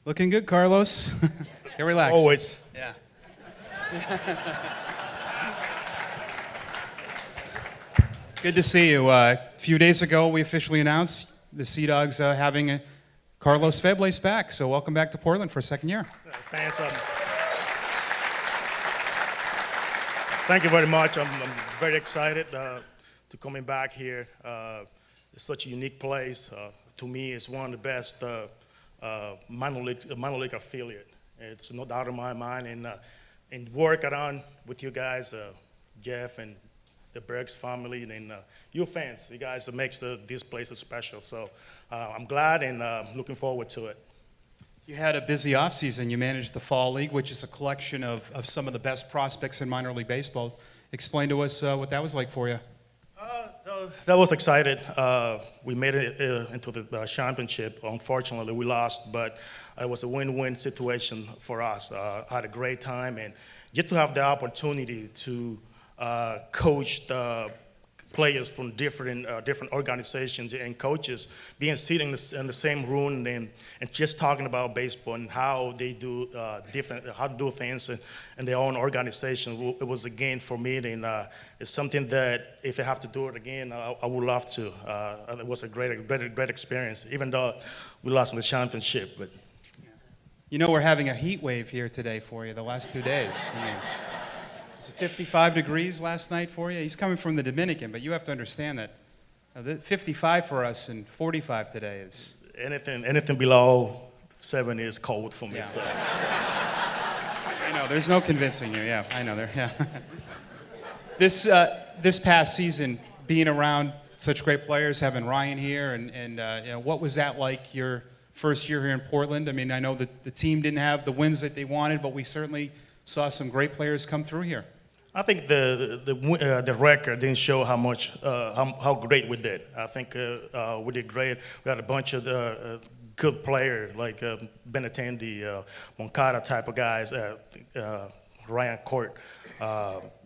Looking good, Carlos. Get relaxed. Always. Yeah. Good to see you. A few days ago, we officially announced the Sea Dogs having Carlos Febles back. So welcome back to Portland for a second year. Thanks. Thank you very much. I'm very excited to coming back here. It's such a unique place. To me, it's one of the best minor league affiliate. It's no doubt in my mind. And work around with you guys, Jeff and the Bergs family, and you fans. You guys makes this place special. So I'm glad and looking forward to it. You had a busy offseason. You managed the Fall League, which is a collection of some of the best prospects in minor league baseball. Explain to us what that was like for you. That was excited. We made it into the championship. Unfortunately, we lost, but it was a win-win situation for us. I had a great time, and just to have the opportunity to coach the players from different organizations and coaches, being sitting in the same room and just talking about baseball and how they do how to do things in their own organization. It was a gain for me, and it's something that if I have to do it again, I would love to. It was a great experience, even though we lost in the championship. But you know we're having a heat wave here today for you the last 2 days. I mean, it's 55 degrees last night for you. He's coming from the Dominican, but you have to understand that 55 for us and 45 today is... Anything below 7 is cold for me. Yeah. So. I know, there's no convincing you. Yeah, I know. Yeah. This past season, being around such great players, having Ryan here, and you know, what was that like your first year here in Portland? I mean, I know that the team didn't have the wins that they wanted, but we certainly saw some great players come through here. I think the record didn't show how much how great we did. I think we did great. We had a bunch of good players like Benintendi, Moncada type of guys, Ryan Court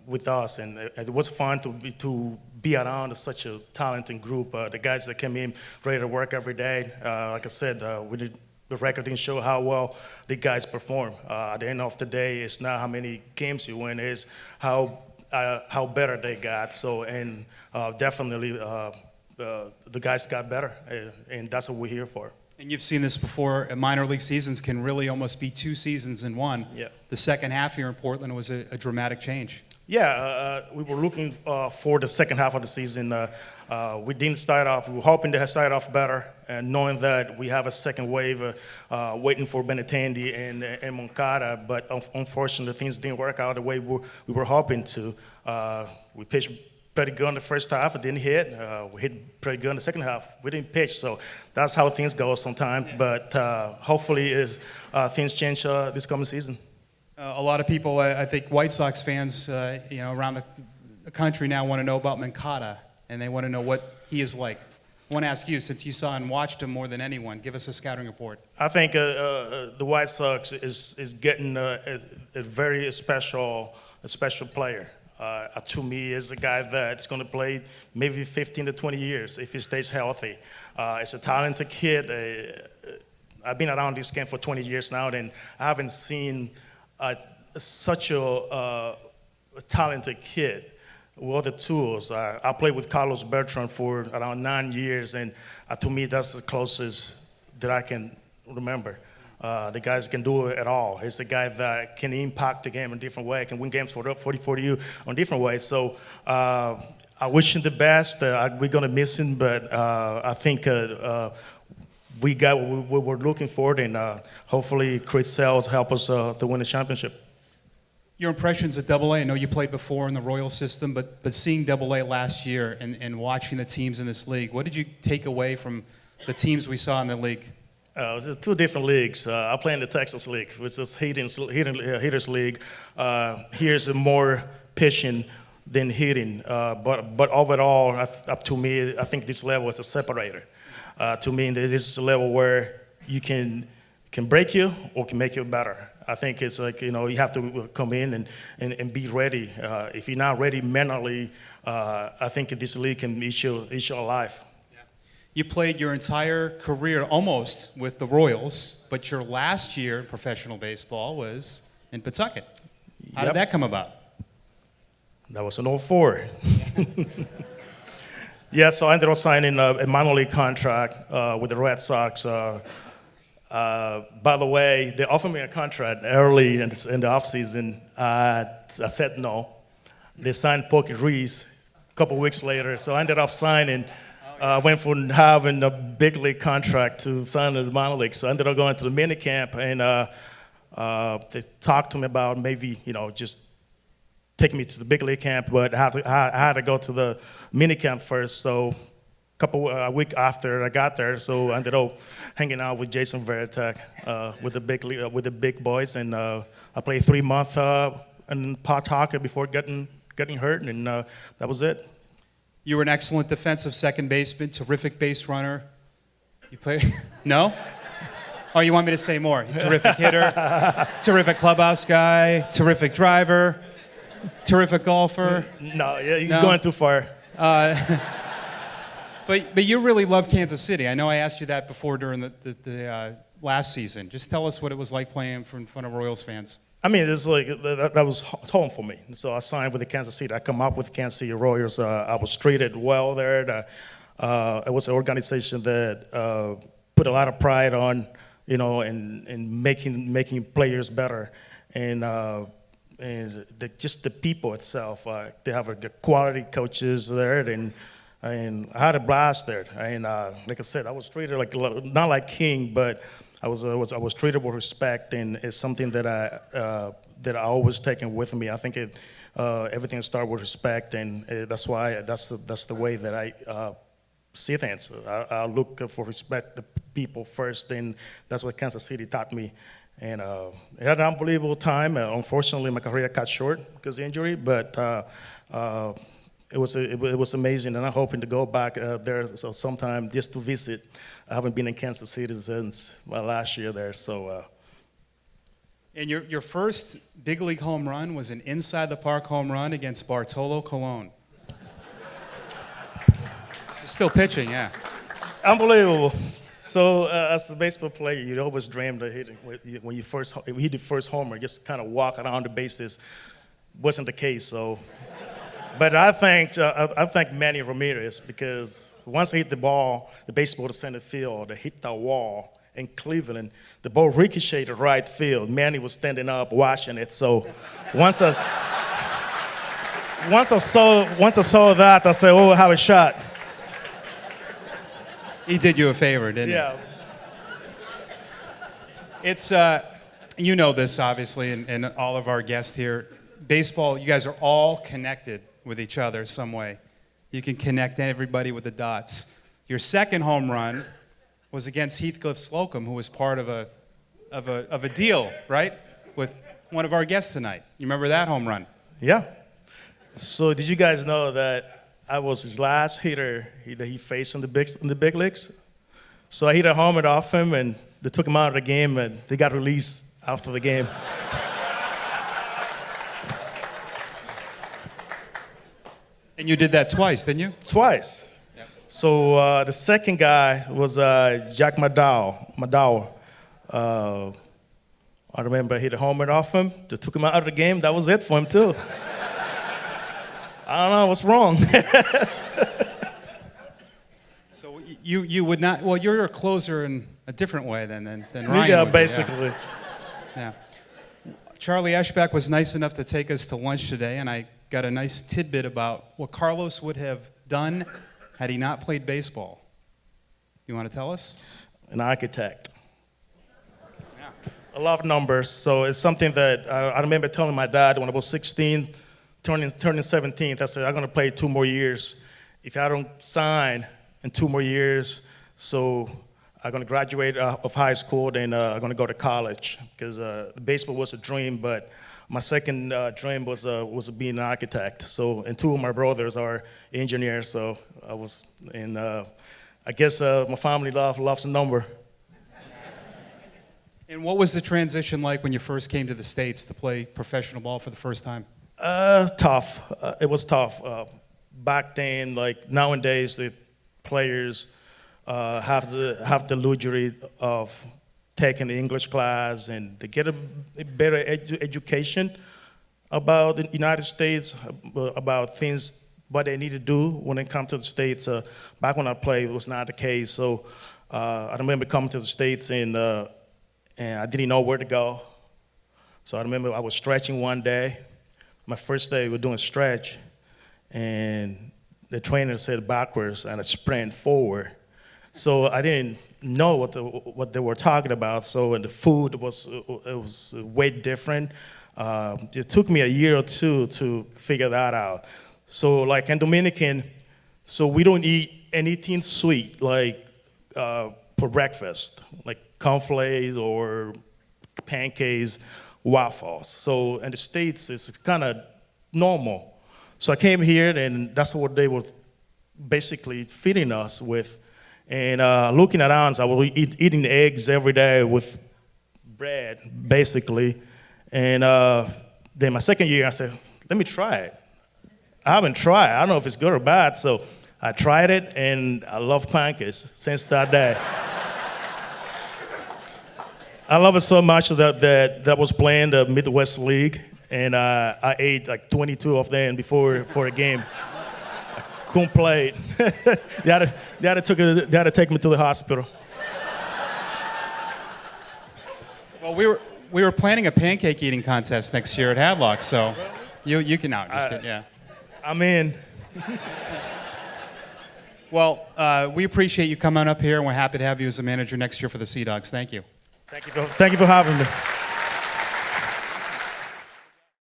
with us, and it was fun to be around such a talented group. The guys that came in ready to work every day. Like I said, we did. The record didn't show how well the guys perform. At the end of the day, it's not how many games you win, it's how better they got. So, and definitely the guys got better, and that's what we're here for. And you've seen this before. Minor league seasons can really almost be 2 seasons in one. Yeah. The second half here in Portland was a dramatic change. Yeah, we were looking for the second half of the season. We didn't start off. We were hoping to start off better, and knowing that we have a second wave waiting for Benintendi and Moncada. But unfortunately, things didn't work out the way we were hoping to. We pitched pretty good in the first half. It didn't hit. We hit pretty good in the second half. We didn't pitch, so that's how things go sometimes. Yeah. But hopefully, things change this coming season. A lot of people, I think White Sox fans, you know, around the country now want to know about Moncada, and they want to know what he is like. I want to ask you, since you saw and watched him more than anyone, give us a scouting report. I think the White Sox is getting a very special player. To me, is a guy that's going to play maybe 15 to 20 years if he stays healthy. He's a talented kid. I've been around this game for 20 years now, and I haven't seen such a talented kid with all the tools. I played with Carlos Bertrand for around 9 years, and to me, that's the closest that I can remember. The guys can do it all. He's the guy that can impact the game in a different way, can win games for you in different ways. So I wish him the best. We're going to miss him, but I think we got what we're looking for, and hopefully Chris Sells help us to win the championship. Your impressions at AA, I know you played before in the Royal system, but seeing AA last year and watching the teams in this league, what did you take away from the teams we saw in the league? It was 2 different leagues. I play in the Texas League, which is hitters league. Here's more pitching than hitting, but overall, up to me, I think this level is a separator. To me, this is a level where you can break you or can make you better. I think it's like, you know, you have to come in and be ready. If you're not ready mentally, I think this league can eat you alive. You played your entire career almost with the Royals, but your last year in professional baseball was in Pawtucket. How Yep. did that come about? That was in '04. Yeah, so I ended up signing a minor league contract with the Red Sox. By the way, they offered me a contract early in the offseason. I said no. They signed Pokey Reese a couple weeks later, so I ended up signing. Went from having a big league contract to signing the minor league. So I ended up going to the mini camp, and they talked to me about maybe, just taking me to the big league camp, but I had to go to the mini camp first. So a week after I got there, so I ended up hanging out with Jason Veritek with the big boys, and I played 3 months in Pawtucket before getting hurt, and that was it. You were an excellent defensive second baseman, terrific base runner. You play? No? Oh, you want me to say more? Terrific hitter, terrific clubhouse guy, terrific driver, terrific golfer. No, yeah, you're No? going too far. But you really love Kansas City. I know I asked you that before during the last season. Just tell us what it was like playing in front of Royals fans. I mean, it's like that was home for me. So I signed with the Kansas City. I come up with the Kansas City Royals. I was treated well there. It was an organization that put a lot of pride on, in making players better, and just the people itself. They have the quality coaches there, and I had a blast there. And like I said, I was treated not like king, but I was treated with respect, and it's something that I always taken with me. I think everything starts with respect, and that's why that's the way that I see things. I look for respect the people first, and that's what Kansas City taught me. And I had an unbelievable time. Unfortunately, my career cut short because of injury, but it was amazing, and I'm hoping to go back there sometime just to visit. I haven't been in Kansas City since my last year there, so. And your first big league home run was an inside the park home run against Bartolo Colon. Still pitching, yeah. Unbelievable. So as a baseball player, you always dreamed of hitting when you hit the first homer, just kind of walk around the bases. Wasn't the case, so. But I thank Manny Ramirez, because once I hit the baseball to center field, I hit the wall in Cleveland. The ball ricocheted to right field. Manny was standing up watching it. So once I saw that, I said, "Oh, I have a shot." He did you a favor, didn't he? Yeah. It's, you know this, obviously, and all of our guests here. Baseball, you guys are all connected with each other some way. You can connect everybody with the dots. Your second home run was against Heathcliff Slocum, who was part of a deal, right, with one of our guests tonight. You remember that home run? Yeah. So did you guys know that I was his last hitter that he faced in the big leagues? So I hit a homer off him, and they took him out of the game, and they got released after the game. And you did that twice, didn't you? Twice. Yep. So the second guy was Jack McDowell. I remember I hit a homer off him. They took him out of the game. That was it for him, too. I don't know what's wrong. So you would not, well, you're a closer in a different way than Ryan Yeah, would be, basically. Yeah. Charlie Eschbach was nice enough to take us to lunch today, and I got a nice tidbit about what Carlos would have done had he not played baseball. You want to tell us? An architect. Yeah. A lot of numbers. So it's something that I remember telling my dad when I was 16, turning 17. I said, I'm going to play 2 more years. If I don't sign in 2 more years, so I'm going to graduate of high school, then I'm going to go to college, because baseball was a dream, but my second dream was being an architect. So, and 2 of my brothers are engineers, so I was, and I guess my family loves a number. And what was the transition like when you first came to the States to play professional ball for the first time? Tough. It was tough. Back then, like nowadays, the players have the luxury of taking the English class and to get a better education about the United States, about things, what they need to do when they come to the States. Back when I played, it was not the case. So I remember coming to the States and I didn't know where to go. So I remember I was stretching one day. My first day, we were doing stretch, and the trainer said backwards, and I sprint forward. So I didn't know what they were talking about. So and the food was way different. It took me a year or two to figure that out. So like in Dominican, so we don't eat anything sweet like for breakfast, like cornflakes or pancakes, waffles. So in the States, it's kind of normal. So I came here, and that's what they were basically feeding us with. And looking around, I was eating eggs every day with bread, basically. And then my second year, I said, let me try it. I haven't tried. I don't know if it's good or bad. So I tried it, and I love pancakes since that day. I love it so much that I was playing the Midwest League, and I ate like 22 of them before a game. I couldn't play it. They had to take me to the hospital. Well, we were planning a pancake eating contest next year at Hadlock, so you can out. Just kidding, yeah. I'm in. Well, we appreciate you coming up here, and we're happy to have you as a manager next year for the Sea Dogs. Thank you. Thank you for having me.